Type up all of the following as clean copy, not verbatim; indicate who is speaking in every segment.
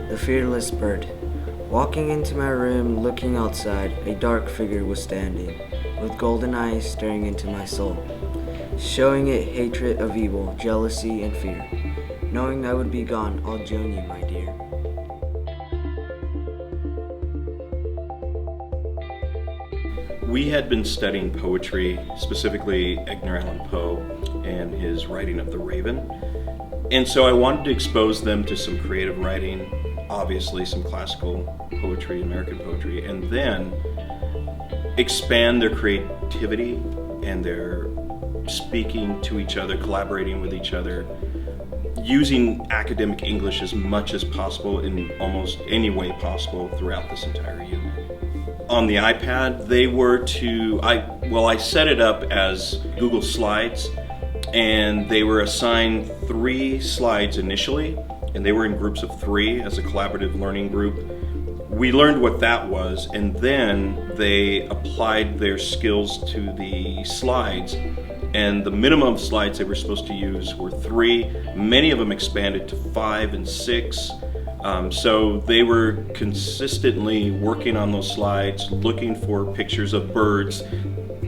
Speaker 1: The fearless bird. Walking into my room, looking outside, a dark figure was standing, with golden eyes staring into my soul, showing it hatred of evil, jealousy, and fear. Knowing I would be gone, I'll join you, my dear.
Speaker 2: We had been studying poetry, specifically Edgar Allan Poe and his writing of The Raven. And so I wanted to expose them to some creative writing, obviously some classical poetry, American poetry, and then expand their creativity and their speaking to each other, collaborating with each other, using academic English as much as possible in almost any way possible throughout this entire unit. On the iPad, they were I set it up as Google Slides, and they were assigned 3 slides initially, and they were in groups of 3 as a collaborative learning group. We learned what that was, and then they applied their skills to the slides, and the minimum slides they were supposed to use were 3. Many of them expanded to 5 and 6. So they were consistently working on those slides, looking for pictures of birds.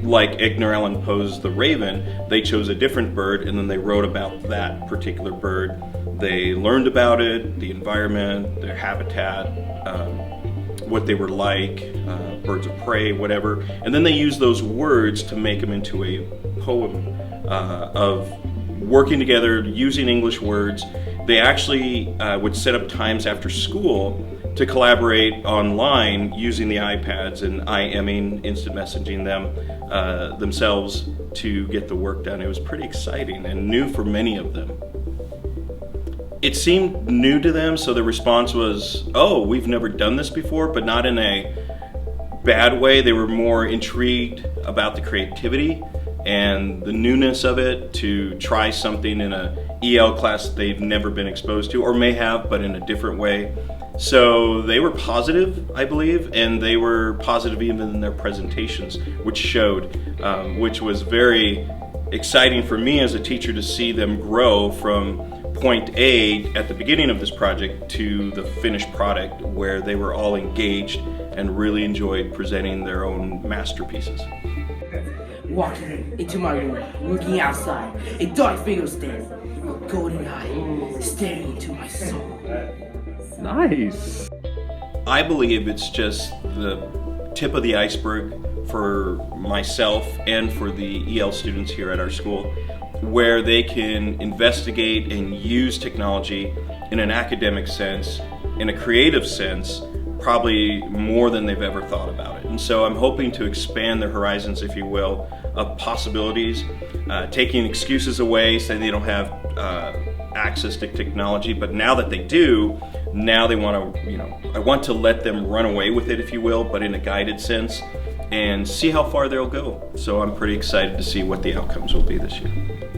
Speaker 2: Like Edgar Allan Poe's The Raven, they chose a different bird and then they wrote about that particular bird. They learned about it, the environment, their habitat, what they were like, birds of prey, whatever. And then they used those words to make them into a poem of working together, using English words. They actually would set up times after school to collaborate online using the iPads and IMing, instant messaging them themselves to get the work done. It was pretty exciting and new for many of them. It seemed new to them, so the response was, oh, we've never done this before, but not in a bad way. They were more intrigued about the creativity and the newness of it, to try something in a EL class they've never been exposed to, or may have, but in a different way. So they were positive, I believe, and they were positive even in their presentations, which showed, which was very exciting for me as a teacher to see them grow from point A at the beginning of this project to the finished product, where they were all engaged and really enjoyed presenting their own masterpieces.
Speaker 3: Walking into my room, looking outside, a dark figure standing, a golden eye staring into my soul.
Speaker 4: Nice.
Speaker 2: I believe it's just the tip of the iceberg for myself and for the EL students here at our school, where they can investigate and use technology in an academic sense, in a creative sense, probably more than they've ever thought about it. And so I'm hoping to expand their horizons, if you will, of possibilities, taking excuses away, saying they don't have access to technology, but now that they do, now they want to, I want to let them run away with it, if you will, but in a guided sense, and see how far they'll go. So I'm pretty excited to see what the outcomes will be this year.